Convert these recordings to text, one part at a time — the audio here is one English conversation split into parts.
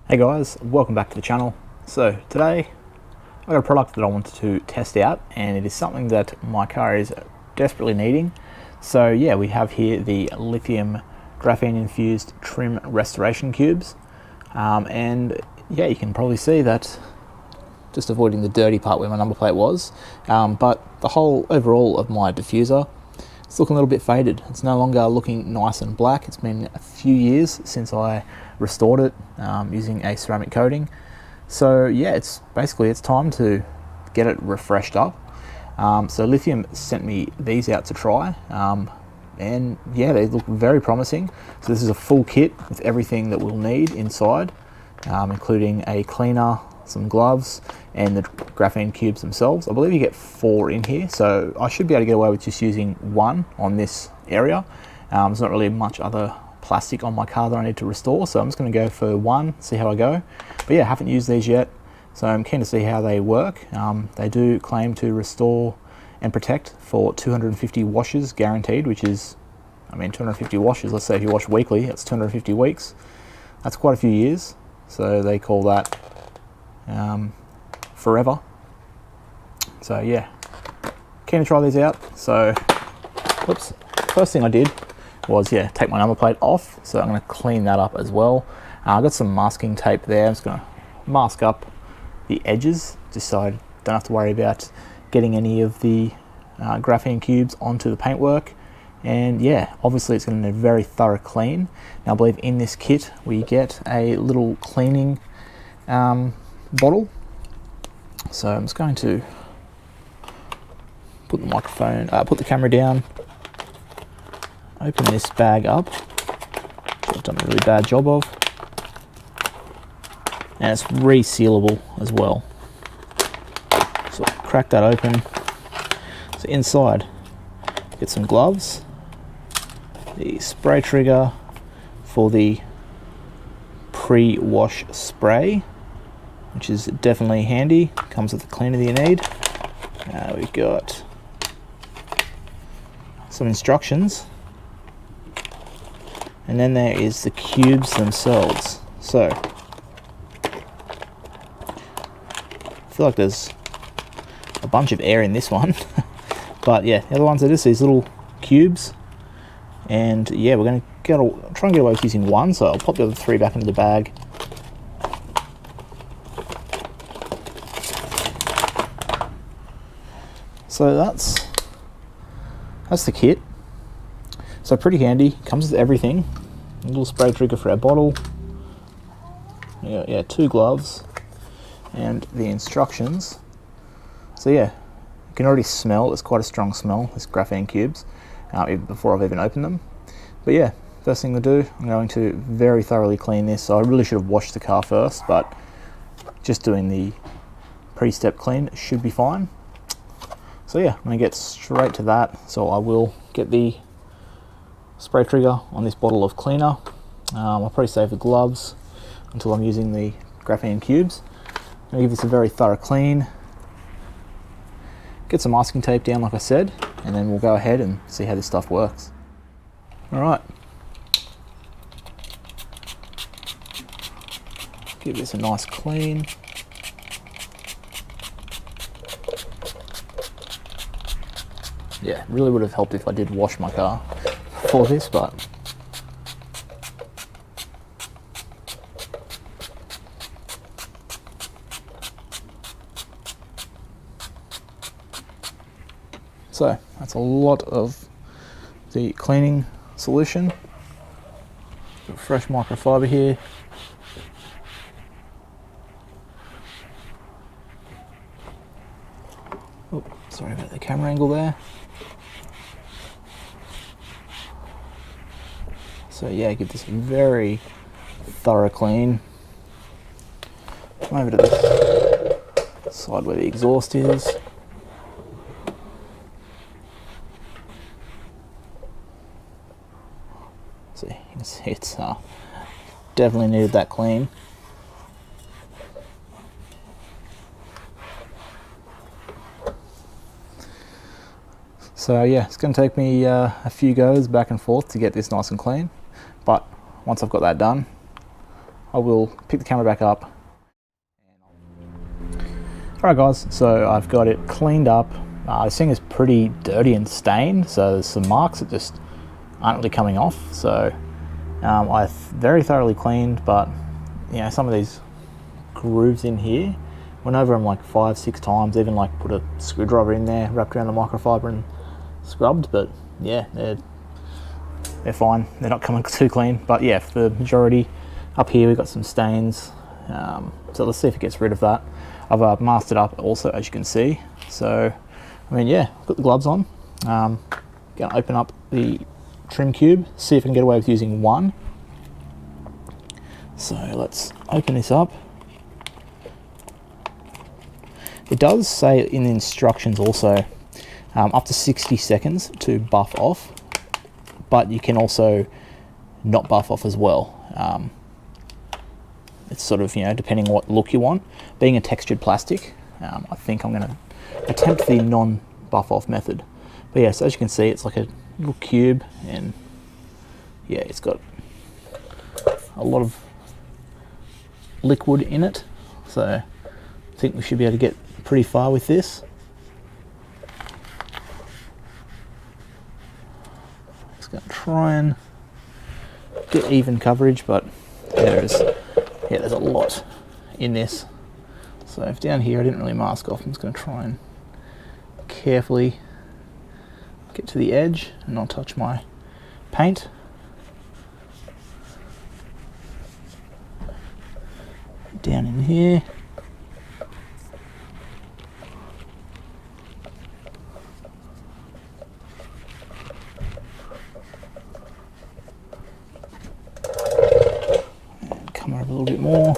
Hey guys, welcome back to the channel. So today I've got a product that I wanted to test out, and it is something that my car is desperately needing. So yeah, we have here the lithium graphene infused trim restoration cubes, and yeah, you can probably see that, just avoiding the dirty part where my number plate was, but the whole overall of my diffuser, it's looking a little bit faded. It's no longer looking nice and black. It's been a few years since I restored it using a ceramic coating. So yeah, it's time to get it refreshed up. So Lithium sent me these out to try, and yeah, they look very promising. So this is a full kit with everything that we'll need inside, including a cleaner, some gloves, and the graphene cubes themselves. I believe you get 4 in here, so I should be able to get away with just using 1 on this area. There's not really much other plastic on my car that I need to restore, so I'm just going to go for 1, see how I go. But yeah, I haven't used these yet, so I'm keen to see how they work. They do claim to restore and protect for 250 washes guaranteed, which is, I mean, 250 washes, let's say if you wash weekly, that's 250 weeks. That's quite a few years, so they call that forever. So yeah, keen to try these out. So whoops, first thing I did was take my number plate off, so I'm going to clean that up as well. I've got some masking tape there. I'm just going to mask up the edges just so I don't have to worry about getting any of the graphene cubes onto the paintwork. And yeah, obviously it's going to need a very thorough clean. Now I believe in this kit we get a little cleaning bottle. So I'm just going to put the camera down, open this bag up, which I've done a really bad job of, and it's resealable as well. So crack that open. So inside, get some gloves, the spray trigger for the pre-wash spray, which is definitely handy. Comes with the cleaner that you need. We've got some instructions, and then there is the cubes themselves. So I feel like there's a bunch of air in this one, but yeah, the other ones are just these little cubes. And yeah, we're going to try and get away with using 1, so I'll pop the other 3 back into the bag. So that's the kit. So pretty handy, comes with everything. A little spray trigger for our bottle. Yeah, 2 gloves and the instructions. So yeah, you can already smell, it's quite a strong smell, this graphene cubes, even before I've even opened them. But yeah, first thing to do, I'm going to very thoroughly clean this. So I really should have washed the car first, but just doing the pre-step clean should be fine. So yeah, I'm going to get straight to that. So I will get the spray trigger on this bottle of cleaner. I'll probably save the gloves until I'm using the graphene cubes. I'm going to give this a very thorough clean. Get some masking tape down like I said, and then we'll go ahead and see how this stuff works. Alright. Give this a nice clean. Yeah, really would have helped if I did wash my car for this, but so that's a lot of the cleaning solution. Got fresh microfiber here. Oh, sorry about the camera angle there. So yeah, give this a very thorough clean. Come over to the side where the exhaust is. So you can see it's definitely needed that clean. So yeah, it's going to take me a few goes back and forth to get this nice and clean. But once I've got that done, I will pick the camera back up. Alright guys, so I've got it cleaned up. This thing is pretty dirty and stained, so there's some marks that just aren't really coming off. So I very thoroughly cleaned, but you know, some of these grooves in here, went over them like 5-6 times, even like put a screwdriver in there, wrapped around the microfiber and scrubbed, but yeah, they're fine. They're not coming too clean, but yeah, for the majority, up here we've got some stains. So let's see if it gets rid of that. I've masked it up also, as you can see. So, I mean, yeah, put the gloves on. Gonna open up the trim cube, see if I can get away with using one. So let's open this up. It does say in the instructions also up to 60 seconds to buff off, but you can also not buff off as well. It's sort of, you know, depending on what look you want. Being a textured plastic, I think I'm going to attempt the non-buff off method. But yeah, so as you can see, it's like a little cube, and yeah, it's got a lot of liquid in it. So I think we should be able to get pretty far with this. Just going to try and get even coverage, but there's a lot in this. So if down here I didn't really mask off, I'm just going to try and carefully get to the edge and not touch my paint. Down in here. And come over a little bit more.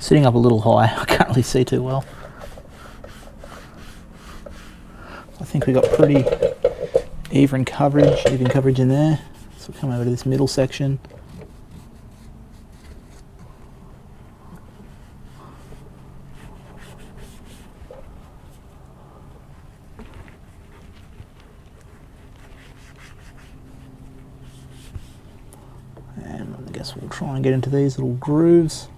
Sitting up a little high, I can't really see too well. I think we got pretty even coverage in there. So we'll come over to this middle section. And I guess we'll try and get into these little grooves.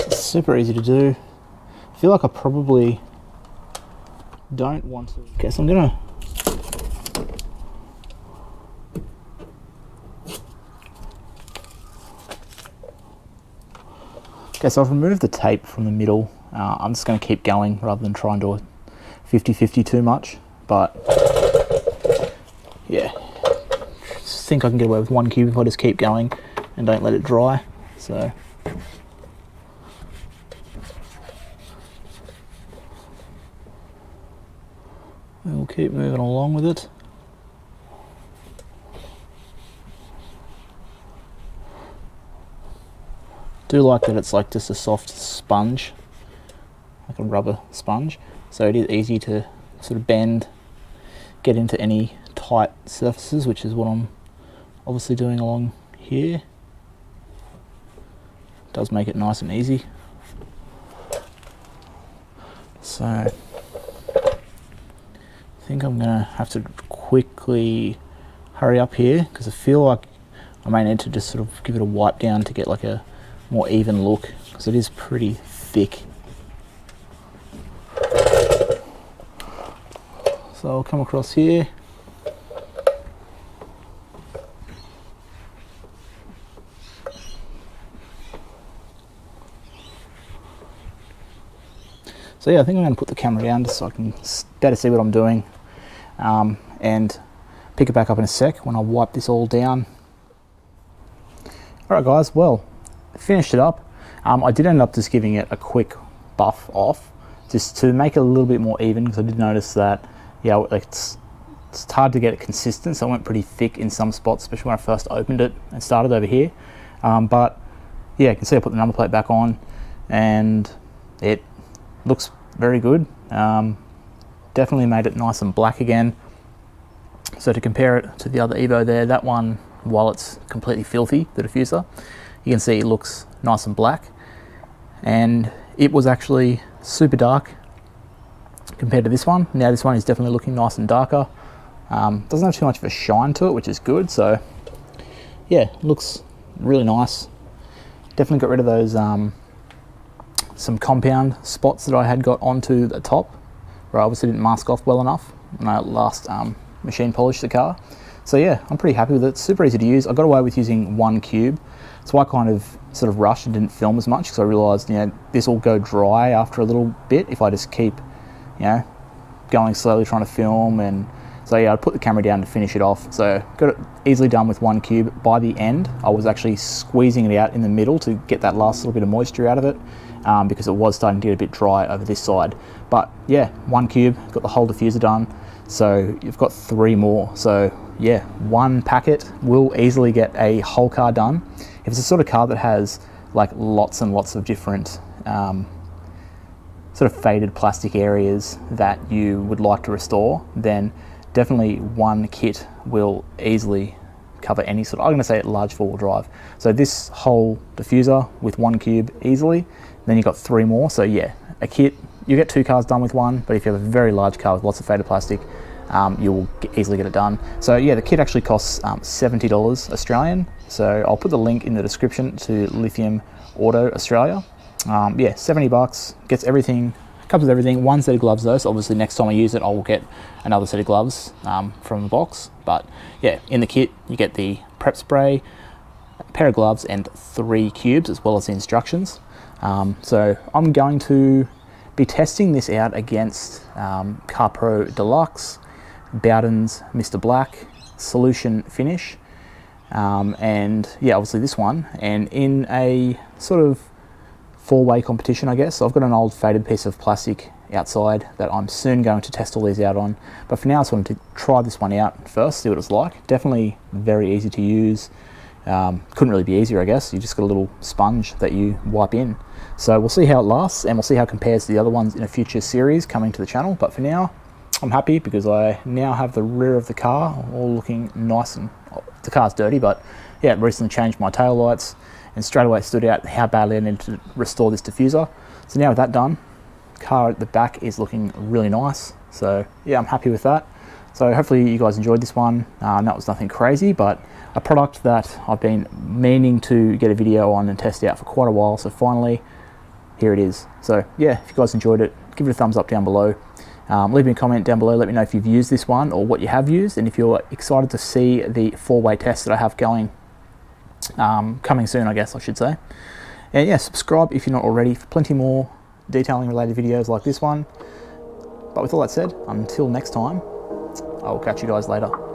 Super easy to do. I feel like I probably don't want to. Okay, so I'm gonna so I've removed the tape from the middle. I'm just going to keep going rather than try and do a 50-50 too much, but yeah, I think I can get away with one cube if I just keep going and don't let it dry. So we'll keep moving along with it. Do like that it's like just a soft sponge, like a rubber sponge, so it is easy to sort of bend, get into any tight surfaces, which is what I'm obviously doing along here. It does make it nice and easy. So I think I'm gonna have to quickly hurry up here because I feel like I may need to just sort of give it a wipe down to get like a more even look, because it is pretty thick. So I'll come across here. So yeah, I think I'm going to put the camera down just so I can better see what I'm doing, and pick it back up in a sec when I wipe this all down. Alright guys, well, finished it up. I did end up just giving it a quick buff off just to make it a little bit more even, because I did notice that, yeah, it's it's hard to get it consistent, so it went pretty thick in some spots, especially when I first opened it and started over here. But yeah, you can see I put the number plate back on and it looks very good. Definitely made it nice and black again. So to compare it to the other Evo there, that one, while it's completely filthy, the diffuser, you can see it looks nice and black. And it was actually super dark compared to this one. Now this one is definitely looking nice and darker. Doesn't have too much of a shine to it, which is good. So yeah, looks really nice. Definitely got rid of those some compound spots that I had got onto the top, where I obviously didn't mask off well enough when I last machine polished the car. So yeah, I'm pretty happy with it. It's super easy to use. I got away with using 1 cube. So I kind of sort of rushed and didn't film as much because I realized, you know, this will go dry after a little bit if I just keep, you know, going slowly trying to film. And so yeah, I put the camera down to finish it off. So got it easily done with 1 cube. By the end, I was actually squeezing it out in the middle to get that last little bit of moisture out of it, because it was starting to get a bit dry over this side. But yeah, 1 cube, got the whole diffuser done. So you've got 3 more. So yeah, 1 packet will easily get a whole car done. If it's a sort of car that has like lots and lots of different sort of faded plastic areas that you would like to restore, then definitely 1 kit will easily cover any sort of, I'm going to say large 4-wheel drive. So this whole diffuser with 1 cube easily, then you've got 3 more. So yeah, a kit, you get 2 cars done with 1, but if you have a very large car with lots of faded plastic, you will easily get it done. So yeah, the kit actually costs $70 Australian. So I'll put the link in the description to Lithium Auto Australia. Yeah, 70 bucks, gets everything, comes with everything. 1 set of gloves though, so obviously next time I use it, I will get another set of gloves from the box. But yeah, in the kit, you get the prep spray, a pair of gloves, and 3 cubes, as well as the instructions. So I'm going to be testing this out against CarPro Deluxe, Bowden's Mr. Black, Solution Finish, and yeah, obviously this one, and in a sort of 4-way competition, I guess. So I've got an old faded piece of plastic outside that I'm soon going to test all these out on, but for now I just wanted to try this one out first, see what it's like. Definitely very easy to use. Couldn't really be easier, I guess. You just got a little sponge that you wipe in. So we'll see how it lasts, and we'll see how it compares to the other ones in a future series coming to the channel. But for now, I'm happy because I now have the rear of the car all looking nice, and the car's dirty, but yeah, recently changed my tail lights, and straight away it stood out how badly I needed to restore this diffuser. So now with that done, car at the back is looking really nice. So yeah, I'm happy with that. So hopefully you guys enjoyed this one. That was nothing crazy, but a product that I've been meaning to get a video on and test out for quite a while. So finally, here it is. So yeah, if you guys enjoyed it, give it a thumbs up down below. Leave me a comment down below, let me know if you've used this one or what you have used, and if you're excited to see the 4-way test that I have going, coming soon, I guess I should say. And yeah, subscribe if you're not already for plenty more detailing related videos like this one. But with all that said, until next time, I will catch you guys later.